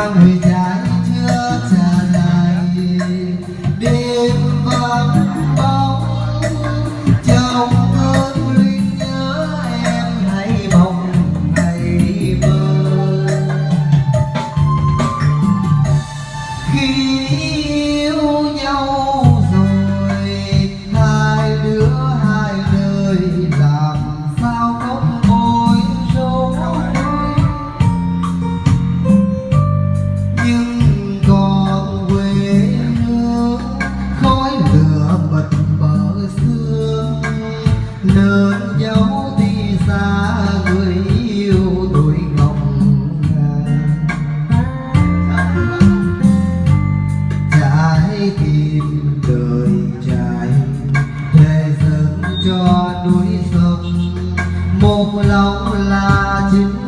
người trái chưa trả lại đêm vắng bóng trong cơn linh nhớ em hay mong hay mơ khi yêu nhau rồi hai đứa hai nơi làm sao không bối rối nhưng còn quê hương khói lửa bật bờ xương nên dấu đi xa người yêu tuổi ngọc trái tim đời trai thề dâng cho núi sông một lòng là chính